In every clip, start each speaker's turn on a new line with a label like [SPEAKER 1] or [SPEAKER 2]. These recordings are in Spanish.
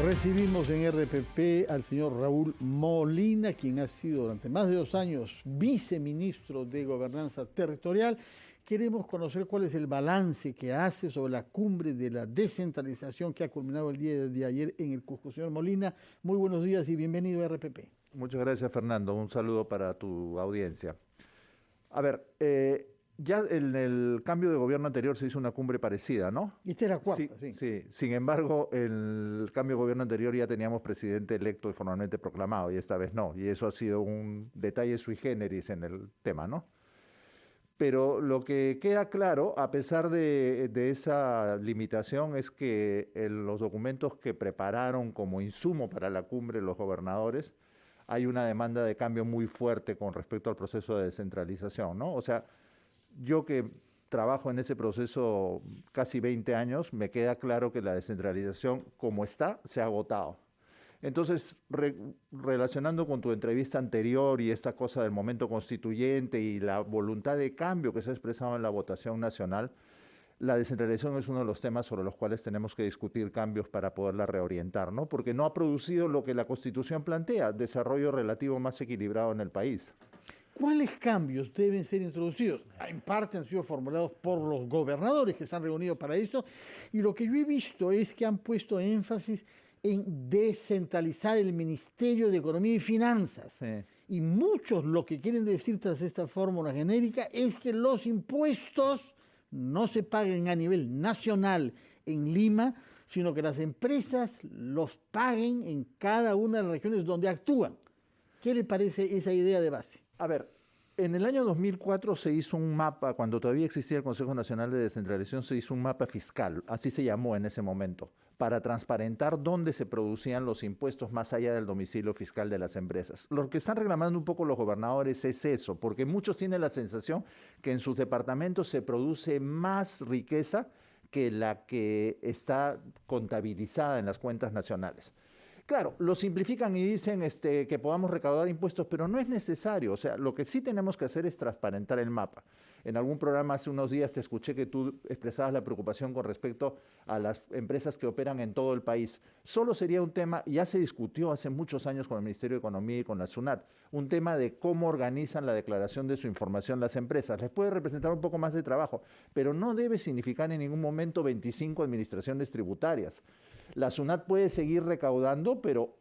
[SPEAKER 1] Recibimos en RPP al señor Raúl Molina, quien ha sido durante más de 2 años viceministro de Gobernanza Territorial. Queremos conocer cuál es el balance que hace sobre la cumbre de la descentralización que ha culminado el día de ayer en el Cusco. Señor Molina, muy buenos días y bienvenido a RPP.
[SPEAKER 2] Muchas gracias, Fernando. Un saludo para tu audiencia. A ver, ya en el cambio de gobierno anterior se hizo una cumbre parecida, ¿no?
[SPEAKER 1] Y esta es la cuarta, sí.
[SPEAKER 2] Sí. Sin embargo, en el cambio de gobierno anterior ya teníamos presidente electo y formalmente proclamado, y esta vez no. Y eso ha sido un detalle sui generis en el tema, ¿no? Pero lo que queda claro, a pesar de esa limitación, es que los documentos que prepararon como insumo para la cumbre los gobernadores, hay una demanda de cambio muy fuerte con respecto al proceso de descentralización, ¿no? O sea, yo que trabajo en ese proceso casi 20 años, me queda claro que la descentralización como está, se ha agotado. Entonces, relacionando con tu entrevista anterior y esta cosa del momento constituyente y la voluntad de cambio que se ha expresado en la votación nacional, la descentralización es uno de los temas sobre los cuales tenemos que discutir cambios para poderla reorientar, ¿no? Porque no ha producido lo que la Constitución plantea, desarrollo relativo más equilibrado en el país.
[SPEAKER 1] ¿Cuáles cambios deben ser introducidos? En parte han sido formulados por los gobernadores que se han reunido para eso, y lo que yo he visto es que han puesto énfasis en descentralizar el Ministerio de Economía y Finanzas. Sí. Y muchos lo que quieren decir tras esta fórmula genérica es que los impuestos no se paguen a nivel nacional en Lima, sino que las empresas los paguen en cada una de las regiones donde actúan. ¿Qué le parece esa idea de base?
[SPEAKER 2] A ver, en el año 2004 se hizo un mapa, cuando todavía existía el Consejo Nacional de Descentralización, se hizo un mapa fiscal, así se llamó en ese momento, para transparentar dónde se producían los impuestos más allá del domicilio fiscal de las empresas. Lo que están reclamando un poco los gobernadores es eso, porque muchos tienen la sensación que en sus departamentos se produce más riqueza que la que está contabilizada en las cuentas nacionales. Claro, lo simplifican y dicen que podamos recaudar impuestos, pero no es necesario. O sea, lo que sí tenemos que hacer es transparentar el mapa. En algún programa hace unos días te escuché que tú expresabas la preocupación con respecto a las empresas que operan en todo el país. Solo sería un tema, ya se discutió hace muchos años con el Ministerio de Economía y con la SUNAT, un tema de cómo organizan la declaración de su información las empresas. Les puede representar un poco más de trabajo, pero no debe significar en ningún momento 25 administraciones tributarias. La SUNAT puede seguir recaudando, pero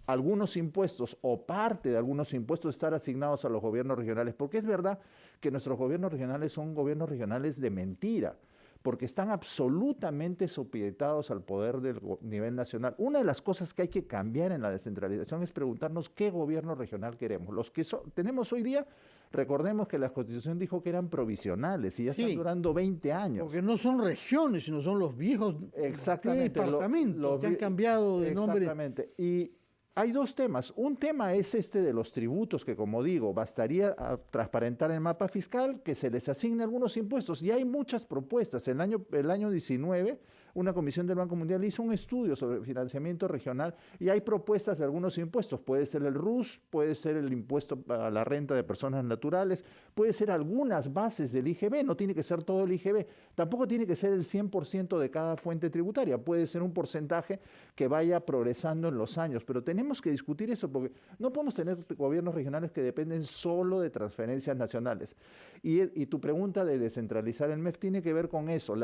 [SPEAKER 2] algunos impuestos o parte de algunos impuestos estar asignados a los gobiernos regionales, porque es verdad que nuestros gobiernos regionales son gobiernos regionales de mentira, porque están absolutamente supeditados al poder del nivel nacional. Una de las cosas que hay que cambiar en la descentralización es preguntarnos qué gobierno regional queremos. Los que tenemos hoy día, recordemos que la Constitución dijo que eran provisionales y ya están durando 20 años.
[SPEAKER 1] Porque no son regiones, sino son los viejos departamentos que han cambiado de nombre.
[SPEAKER 2] Exactamente. Y hay dos temas. Un tema es este de los tributos, que como digo, bastaría transparentar el mapa fiscal, que se les asigne algunos impuestos. Y hay muchas propuestas. El año 19, una comisión del Banco Mundial hizo un estudio sobre financiamiento regional y hay propuestas de algunos impuestos. Puede ser el RUS, puede ser el impuesto a la renta de personas naturales, puede ser algunas bases del IGB, no tiene que ser todo el IGB. Tampoco tiene que ser el 100% de cada fuente tributaria, puede ser un porcentaje que vaya progresando en los años, pero tenemos que discutir eso porque no podemos tener gobiernos regionales que dependen solo de transferencias nacionales. Y tu pregunta de descentralizar el MEF tiene que ver con eso.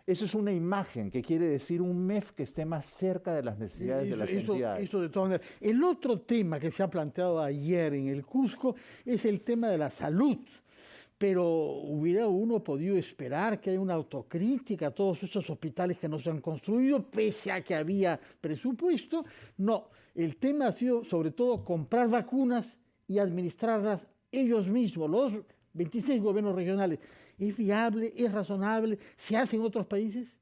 [SPEAKER 2] Eso es una imagen que quiere decir un MEF que esté más cerca de las necesidades de las entidades.
[SPEAKER 1] Eso de todas maneras. El otro tema que se ha planteado ayer en el Cusco es el tema de la salud. Pero hubiera uno podido esperar que haya una autocrítica a todos esos hospitales que no se han construido, pese a que había presupuesto. No, el tema ha sido sobre todo comprar vacunas y administrarlas ellos mismos, los 26 gobiernos regionales. ¿Es viable? ¿Es razonable? ¿Se hace en otros países?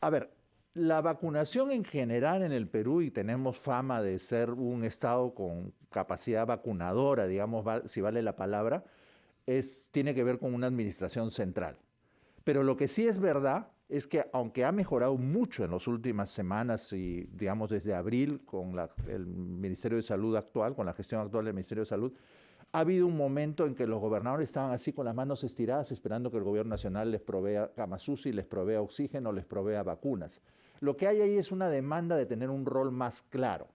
[SPEAKER 2] A ver, la vacunación en general en el Perú, y tenemos fama de ser un estado con capacidad vacunadora, digamos, si vale la palabra, tiene que ver con una administración central. Pero lo que sí es verdad es que aunque ha mejorado mucho en las últimas semanas y digamos desde abril con el Ministerio de Salud actual, con la gestión actual del Ministerio de Salud, Ha habido un momento en que los gobernadores estaban así con las manos estiradas esperando que el gobierno nacional les provea camas UCI, les provea oxígeno, les provea vacunas. Lo que hay ahí es una demanda de tener un rol más claro.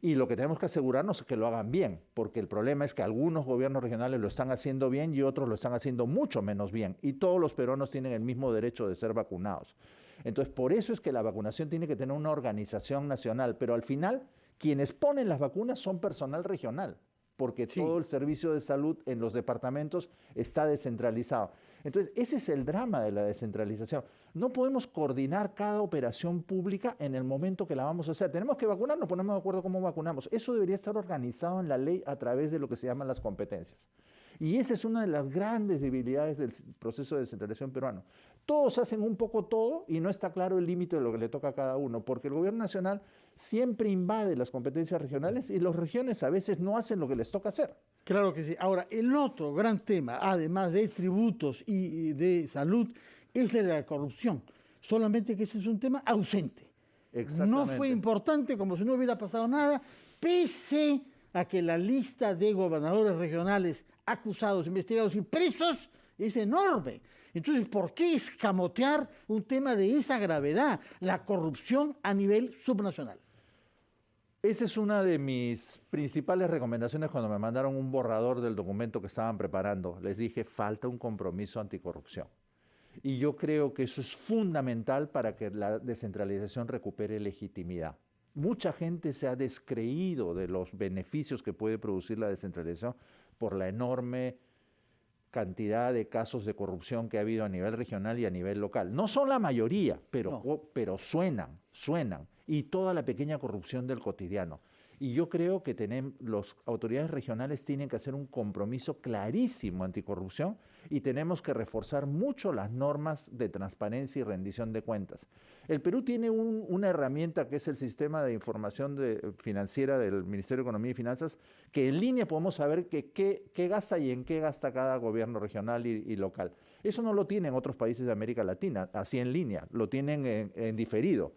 [SPEAKER 2] Y lo que tenemos que asegurarnos es que lo hagan bien, porque el problema es que algunos gobiernos regionales lo están haciendo bien y otros lo están haciendo mucho menos bien. Y todos los peruanos tienen el mismo derecho de ser vacunados. Entonces, por eso es que la vacunación tiene que tener una organización nacional, pero al final, quienes ponen las vacunas son personal regional, porque todo el servicio de salud en los departamentos está descentralizado. Entonces, ese es el drama de la descentralización. No podemos coordinar cada operación pública en el momento que la vamos a hacer. Tenemos que vacunar, nos ponemos de acuerdo cómo vacunamos. Eso debería estar organizado en la ley a través de lo que se llaman las competencias. Y esa es una de las grandes debilidades del proceso de descentralización peruano. Todos hacen un poco todo y no está claro el límite de lo que le toca a cada uno, porque el gobierno nacional siempre invade las competencias regionales y las regiones a veces no hacen lo que les toca hacer.
[SPEAKER 1] Claro que sí. Ahora, el otro gran tema, además de tributos y de salud, es el de la corrupción. Solamente que ese es un tema ausente. No fue importante, como si no hubiera pasado nada, pese a que la lista de gobernadores regionales acusados, investigados y presos es enorme. Entonces, ¿por qué escamotear un tema de esa gravedad, la corrupción a nivel subnacional?
[SPEAKER 2] Esa es una de mis principales recomendaciones cuando me mandaron un borrador del documento que estaban preparando. Les dije, falta un compromiso anticorrupción. Y yo creo que eso es fundamental para que la descentralización recupere legitimidad. Mucha gente se ha descreído de los beneficios que puede producir la descentralización por la enorme cantidad de casos de corrupción que ha habido a nivel regional y a nivel local. No son la mayoría, pero suenan. Y toda la pequeña corrupción del cotidiano. Y yo creo que las autoridades regionales tienen que hacer un compromiso clarísimo anticorrupción y tenemos que reforzar mucho las normas de transparencia y rendición de cuentas. El Perú tiene una herramienta que es el sistema de información financiera del Ministerio de Economía y Finanzas, que en línea podemos saber qué gasta y en qué gasta cada gobierno regional y local. Eso no lo tienen otros países de América Latina, así en línea, lo tienen en diferido.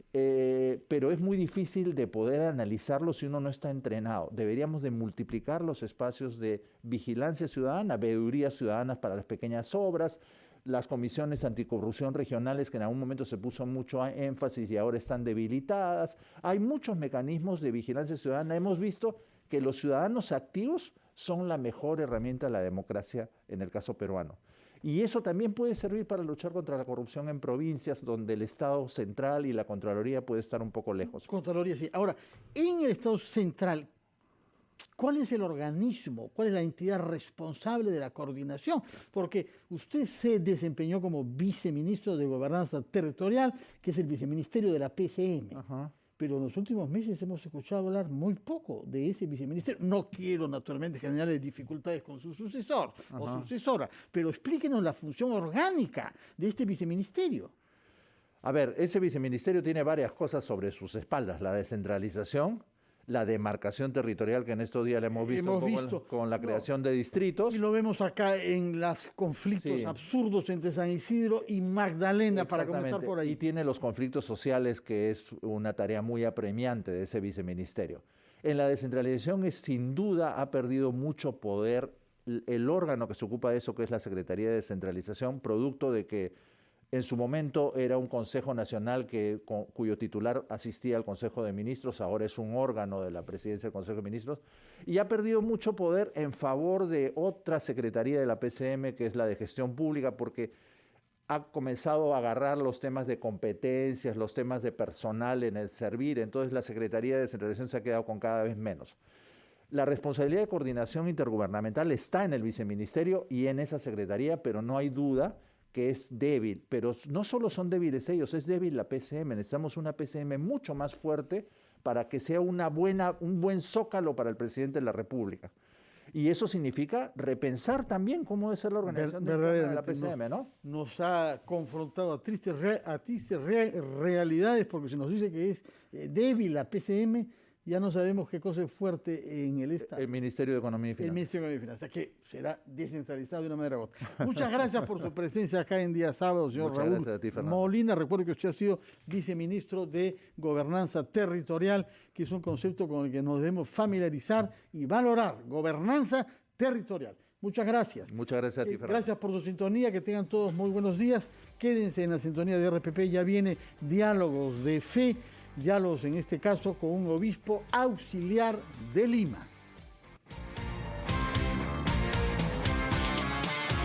[SPEAKER 2] Pero es muy difícil de poder analizarlo si uno no está entrenado. Deberíamos de multiplicar los espacios de vigilancia ciudadana, veedurías ciudadanas para las pequeñas obras, las comisiones anticorrupción regionales que en algún momento se puso mucho énfasis y ahora están debilitadas. Hay muchos mecanismos de vigilancia ciudadana. Hemos visto que los ciudadanos activos son la mejor herramienta de la democracia en el caso peruano. Y eso también puede servir para luchar contra la corrupción en provincias donde el Estado central y la Contraloría puede estar un poco lejos.
[SPEAKER 1] Contraloría, sí. Ahora, en el Estado central, ¿cuál es el organismo, cuál es la entidad responsable de la coordinación? Porque usted se desempeñó como viceministro de Gobernanza Territorial, que es el viceministerio de la PCM. Ajá. Pero en los últimos meses hemos escuchado hablar muy poco de ese viceministerio. No quiero, naturalmente, generarle dificultades con su sucesor o sucesora, pero explíquenos la función orgánica de este viceministerio.
[SPEAKER 2] A ver, ese viceministerio tiene varias cosas sobre sus espaldas. La descentralización, la demarcación territorial, que en estos días la hemos visto con la creación de distritos.
[SPEAKER 1] Y lo vemos acá en los conflictos absurdos entre San Isidro y Magdalena, para comenzar por ahí.
[SPEAKER 2] Y tiene los conflictos sociales, que es una tarea muy apremiante de ese viceministerio. En la descentralización, sin duda, ha perdido mucho poder el órgano que se ocupa de eso, que es la Secretaría de Descentralización, producto de que en su momento era un Consejo Nacional cuyo titular asistía al Consejo de Ministros, ahora es un órgano de la Presidencia del Consejo de Ministros, y ha perdido mucho poder en favor de otra secretaría de la PCM, que es la de Gestión Pública, porque ha comenzado a agarrar los temas de competencias, los temas de personal en el servir, entonces la Secretaría de Descentralización se ha quedado con cada vez menos. La responsabilidad de coordinación intergubernamental está en el viceministerio y en esa secretaría, pero no hay duda que es débil, pero no solo son débiles ellos, es débil la PCM. Necesitamos una PCM mucho más fuerte para que sea un buen zócalo para el presidente de la República. Y eso significa repensar también cómo debe ser la organización de la PCM, ¿no?
[SPEAKER 1] Nos ha confrontado a tristes realidades, porque se nos dice que es débil la PCM. ya no sabemos qué cosa es fuerte en el Estado.
[SPEAKER 2] El Ministerio de Economía y
[SPEAKER 1] El
[SPEAKER 2] Finanzas.
[SPEAKER 1] Ministerio de Economía y Finanzas, que será descentralizado de una manera u otra. Muchas gracias por su presencia acá en día sábado, señor
[SPEAKER 2] Muchas
[SPEAKER 1] Raúl
[SPEAKER 2] gracias a ti, Fernando.
[SPEAKER 1] Molina. Recuerdo que usted ha sido viceministro de Gobernanza Territorial, que es un concepto con el que nos debemos familiarizar y valorar. Gobernanza territorial. Muchas gracias.
[SPEAKER 2] Muchas gracias a ti, Fernando.
[SPEAKER 1] Gracias por su sintonía, que tengan todos muy buenos días. Quédense en la sintonía de RPP, ya viene Diálogos de Fe, diálogos en este caso con un obispo auxiliar de Lima.